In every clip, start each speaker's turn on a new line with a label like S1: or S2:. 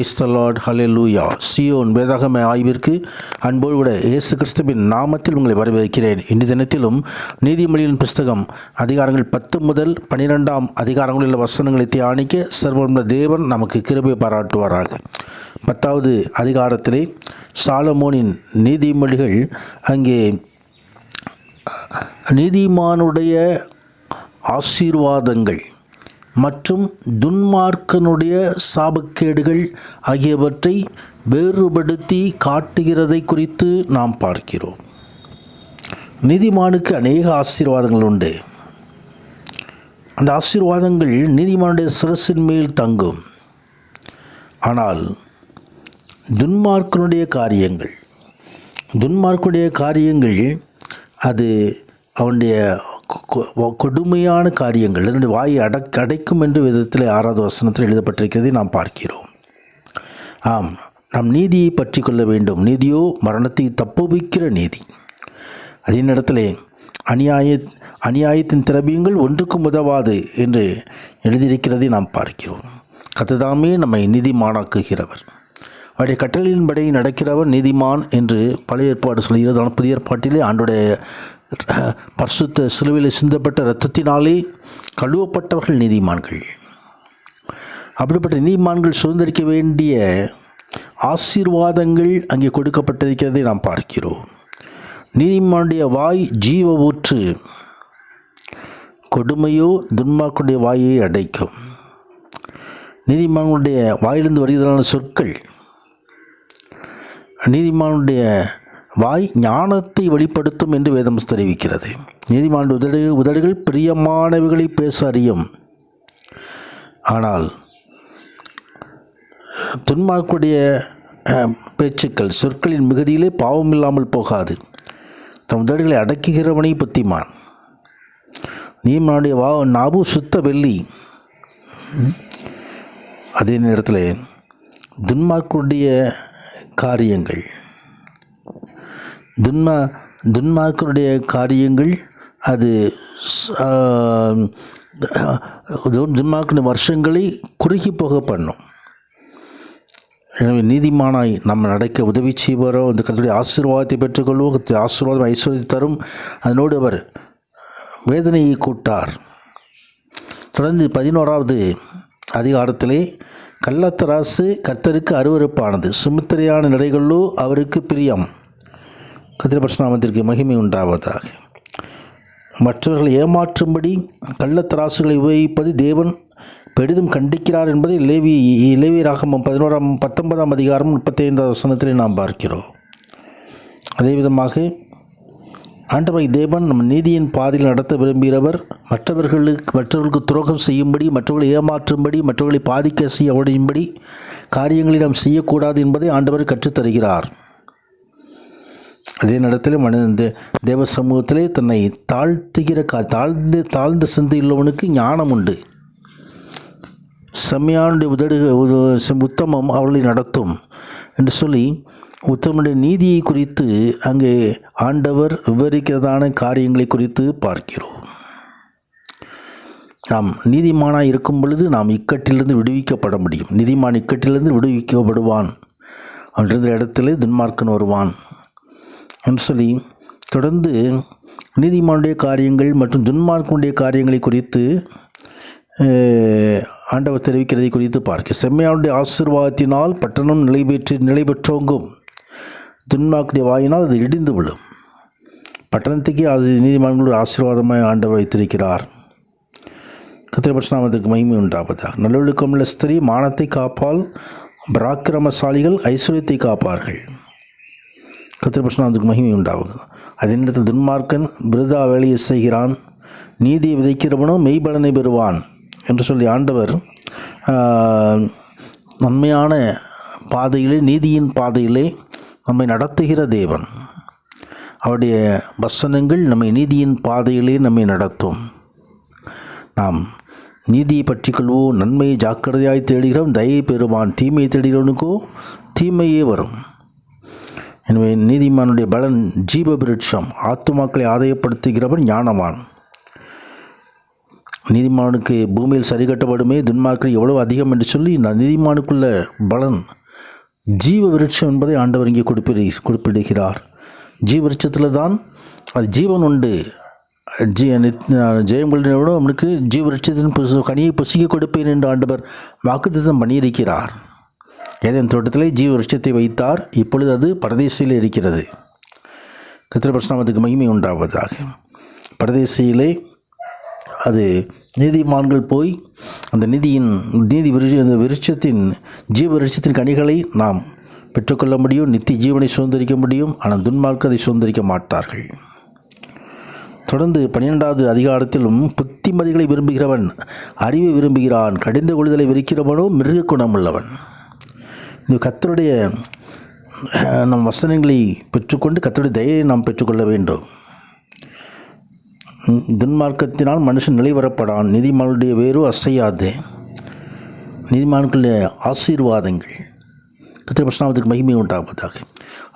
S1: Praise the Lord, hallelujah. Zion வேதாகம ஆய்விற்கு அன்போடு கூட இயேசு கிறிஸ்துவின் நாமத்தில் உங்களை வரவேற்கிறேன். இன்று தினத்திலும் நீதிமொழியின் புஸ்தகம் அதிகாரங்கள் 10 முதல் 12 அதிகாரங்களில் உள்ள வசனங்களை தியானிக்க சர்வவல்ல தேவன் நமக்கு கிருபை பாராட்டுவாராக. 10வது அதிகாரத்திலே சாலமோனின் நீதிமொழிகள் அங்கே நீதிமானுடைய ஆசீர்வாதங்கள் மற்றும் துன்மார்க்கனுடைய சாபக்கேடுகள் ஆகியவற்றை வேறுபடுத்தி காட்டுகிறதை குறித்து நாம் பார்க்கிறோம். நீதிமானுக்கு அநேக ஆசீர்வாதங்கள் உண்டு. அந்த ஆசீர்வாதங்கள் நீதிமானுடைய சிரசின் மேல் தங்கும். ஆனால் துன்மார்க்கனுடைய காரியங்கள் அது அவனுடைய கொடுமையான காரியங்கள், அதனுடைய வாயை அடைக்கும் என்று விதத்தில் 6வது வசனத்தில் எழுதப்பட்டிருக்கிறதை நாம் பார்க்கிறோம். ஆம், நாம் நீதியை பற்றி கொள்ள வேண்டும். நீதியோ மரணத்தை தப்புவிக்கிற நீதி. அதே நேரத்தில் அநியாயத்தின் திரவியங்கள் ஒன்றுக்கும் உதவாது என்று எழுதியிருக்கிறதை நாம் பார்க்கிறோம். கர்த்தர்தாமே நம்மை நீதிமானாக்குகிறவர். அவருடைய கட்டளையின்படி நடக்கிறவர் நீதிமான் என்று பழைய ஏற்பாடு சொல்கிறது. ஆனால் புதிய ஏற்பாட்டிலே ஆண்டுடைய பரிசுத்த சிலுவையில் சிந்தப்பட்ட இரத்தத்தினாலே கழுவப்பட்டவர்கள் நீதிமான்கள். அப்படிப்பட்ட நீதிமான்கள் சுதந்திரிக்க வேண்டிய ஆசீர்வாதங்கள் அங்கே கொடுக்கப்பட்டிருக்கிறதை நாம் பார்க்கிறோம். நீதிமானுடைய வாய் ஜீவ ஊற்று, கொடுமையோ துன்மார்க்கனுடைய வாயை அடைக்கும். நீதிமானுடைய வாயிலிருந்து வருகிறதான சொற்கள், நீதிமானுடைய வாய் ஞானத்தை வெளிப்படுத்தும் என்று வேதம் தெரிவிக்கிறது. நீதிமானுடைய உதடுகள் பிரியமானவைகளை பேச அறியும். ஆனால் துன்மார்க்குடைய பேச்சுக்கள், சொற்களின் மிகுதியிலே பாவம் இல்லாமல் போகாது. தன் உதடுகளை அடக்குகிறவனை புத்திமான். நீதிமானுடைய நாபு சுத்த வெள்ளி. அதே நேரத்தில் துன்மார்க்குடைய காரியங்கள், துன்மார்க்கனுடைய காரியங்கள் அது துன்மார்க்கனுடைய வருஷங்களை குறுகி போக பண்ணும். எனவே நீதிமானாய் நம்ம நடக்க உதவி செய்வாரோ அந்த கர்த்தருடைய ஆசீர்வாதத்தை பெற்றுக்கொள்வோம். ஆசீர்வாதம் ஐஸ்வர்யத்தை தரும். அதனோடு அவர் வேதனையை கூட்டார். தொடர்ந்து 11வது அதிகாரத்திலே கள்ளத்தராசு கர்த்தருக்கு அருவருப்பானது, சுமுத்திரையான நடைகளோ அவருக்கு பிரியம். கர்த்தருடைய பரிசுத்த நாமத்திற்கு மகிமை உண்டாவதாக. மற்றவர்களை ஏமாற்றும்படி கள்ளத்தராசுகளை உபயோகிப்பது தேவன் பெரிதும் கண்டிக்கிறார் என்பதை லேவியராகமம் 19 அதிகாரம் 35வது வசனத்திலே நாம் பார்க்கிறோம். அதே விதமாக ஆண்டவராகிய தேவன் நம்ம நீதியின் பாதையில் நடத்த விரும்புகிறவர். மற்றவர்களுக்கு துரோகம் செய்யும்படி, மற்றவர்களை ஏமாற்றும்படி, மற்றவர்களை பாதிக்க செய்ய உடையும்படி காரியங்களை நாம் செய்யக்கூடாது என்பதை ஆண்டவர் கற்றுத்தருகிறார். அதே நேரத்தில் தேவ சமூகத்திலே தன்னை தாழ்த்துகிற தாழ்ந்த சிந்தையுள்ளவனுக்கு ஞானம் உண்டு. செம்மையானுடைய உத்தமம் அவர்களை நடத்தும் என்று சொல்லி உத்தமனுடைய நீதியை குறித்து அங்கே ஆண்டவர் விவரிக்கிறதான காரியங்களை குறித்து பார்க்கிறோம். நாம் நீதிமானாக இருக்கும் பொழுது நாம் இக்கட்டிலிருந்து விடுவிக்கப்பட முடியும். நீதிமான் இக்கட்டிலிருந்து விடுவிக்கப்படுவான். அவன்றிருந்த இடத்துல துன்மார்க்கன் வருவான் என்று சொல்லி தொடர்ந்து நீதிமானுடைய காரியங்கள் மற்றும் துன்மார்க்கனுடைய காரியங்களை குறித்து ஆண்டவர் தெரிவிக்கிறதை குறித்து பார்க்க. செம்மையானுடைய ஆசீர்வாதத்தினால் பட்டணம் நிலை பெற்றோங்கும், துன்மார்க்கனுடைய வாயினால் அது இடிந்து விழும். பட்டணத்துக்கே அது நீதிமான்களுடைய ஆசீர்வாதமாக ஆண்டவர் வைத்திருக்கிறார். கர்த்தருடைய பரிசுத்த நாமத்திற்கு மகிமை உண்டாவதாக. நல்லொழுக்கமுள்ள ஸ்திரீ மானத்தை காப்பால், பராக்கிரமசாலிகள் ஐஸ்வர்யத்தை காப்பார்கள். கர்த்தருடைய பரிசுத்த நாமத்திற்கு மகிமை உண்டாவது. அதே நேரத்தில் துன்மார்க்கன் விருதா வேலையை செய்கிறான், நீதியை விதைக்கிறவனோ மெய்பலனை பெறுவான் என்று சொல்லி ஆண்டவர் நன்மையான பாதையிலே, நீதியின் பாதையிலே நம்மை நடத்துகிற தேவன். அவருடைய வசனங்கள் நம்மை நீதியின் பாதையிலே நம்மை நடத்தும். நாம் நீதியை பற்றி கொள்வோம். நன்மையை ஜாக்கிரதையாய் தேடுகிறோம், தயை பெறுவான். தீமையை தேடுகிறவனுக்கோ தீமையே வரும். எனவே நீதிமானுடைய பலன் ஜீவ விருட்சம். ஆத்துமாக்களை ஆதாயப்படுத்துகிறவன் ஞானவான். நீதிமானுக்கு பூமியில் சரி கட்டப்படுமே, துன்மார்க்கர் எவ்வளவு அதிகம் என்று சொல்லி இந்த நீதிமானுக்குள்ள பலன் ஜீவ விருட்சம் என்பதை ஆண்டவர் இங்கே குறிப்பிடுகிறார். ஜீவ விருட்சத்தில் தான் அது ஜீவன் உண்டு. ஜெயம் கொள்ளினோடு அவனுக்கு ஜீவ விருட்சத்தின் கனியை புசிக்க கொடுப்பேன் என்று ஆண்டவர் வாக்குத்தத்தம் பண்ணியிருக்கிறார். ஏதேன் தோட்டத்திலே ஜீவ விருட்சத்தை வைத்தார். இப்பொழுது அது பரதேசியில் இருக்கிறது. கர்த்தருடைய பரிசுத்த நாமத்துக்கு மகிமை உண்டாவதாக. பரதேசியிலே அது நீதிமான்கள் போய் அந்த விருட்சத்தின் ஜீவ விருட்சத்தின் கனிகளை நாம் பெற்றுக்கொள்ள முடியும், நித்திய ஜீவனை சுதந்திரிக்க முடியும். ஆனால் துன்மார்க்கர் அதை சுதந்திரிக்க மாட்டார்கள். தொடர்ந்து 12வது அதிகாரத்திலும் புத்திமதிகளை விரும்புகிறவன் அறிவை விரும்புகிறான், கடிந்து கொள்ளுதலை வெறுக்கிறவனோ மிருக குணமுள்ளவன். இந்த கர்த்தருடைய நம் வசனங்களை பெற்றுக்கொண்டு கர்த்தருடைய தயவை நாம் பெற்றுக்கொள்ள வேண்டும். துன்மார்க்கத்தினால் மனுஷன் நிலைவரப்படான், நீதிமானுடைய வேறு அசையாது. நீதிமான்களுடைய ஆசீர்வாதங்கள் கர்த்தருடைய பரிசுத்த நாமத்துக்கு மகிமை உண்டாவதாக.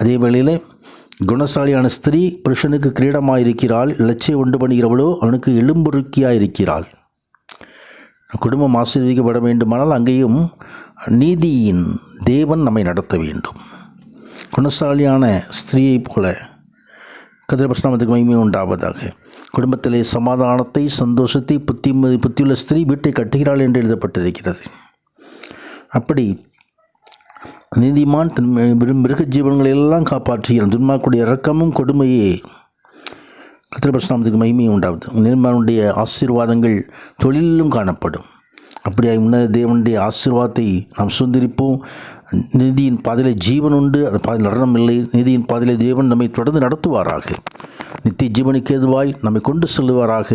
S1: அதே வேளையில் குணசாலியான ஸ்திரீ புருஷனுக்கு கிரீடமாயிருக்கிறாள், இலச்சை உண்டு பண்ணுகிறவளோ அவனுக்கு எலும்புருக்கியாயிருக்கிறாள். குடும்பம் ஆசீர்வதிக்கப்பட வேண்டுமானால் அங்கேயும் நீதியின் தேவன் நம்மை நடத்த வேண்டும். குணசாலியான ஸ்திரீயைப் போல கர்த்தருடைய பரிசுத்த நாமத்துக்கு மகிமை உண்டாவதாக. குடும்பத்திலே சமாதானத்தை, சந்தோஷத்தை புத்தியுள்ள ஸ்திரீ வீட்டை கட்டுகிறாள் என்று எழுதப்பட்டிருக்கிறது. அப்படி நீதிமான் தன் மிருக ஜீவன்களெல்லாம் காப்பாற்றுகிறான். துன்மார்க்கருடைய இரக்கமும் கொடுமையே கர்த்தருடைய பரிசுத்த நாமத்துக்கு மகிமை உண்டாவது. நீதிமானுடைய ஆசீர்வாதங்கள் தொழிலிலும் காணப்படும். அப்படியே உன்னத தேவனுடைய ஆசீர்வாதத்தை நாம் சுதந்திரிப்போம். நீதியின் பாதையிலே ஜீவன் உண்டு, அந்த பாதையில் நடனம் இல்லை. நீதியின் பாதையிலே தேவன் நம்மை தொடர்ந்து நடத்துவாராக. நித்திய ஜீவனுக்கு ஏதுவாய் நம்மை கொண்டு செல்லுவாராக.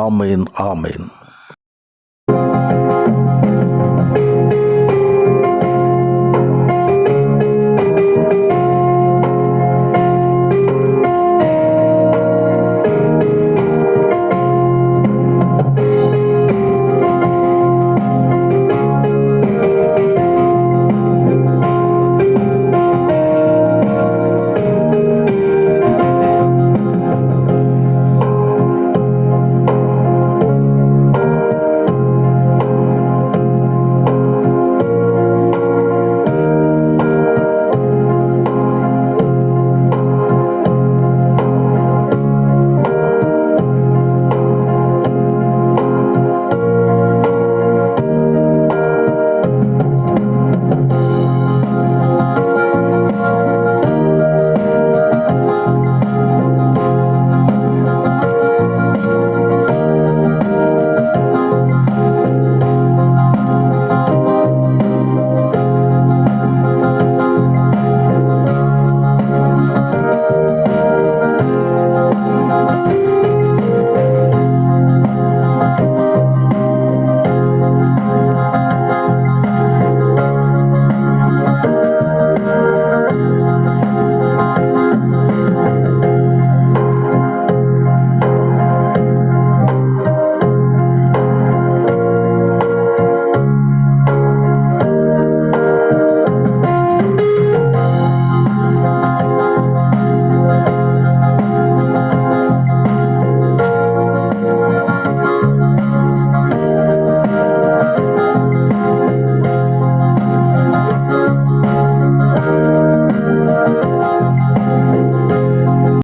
S1: ஆமேன், ஆமேன்.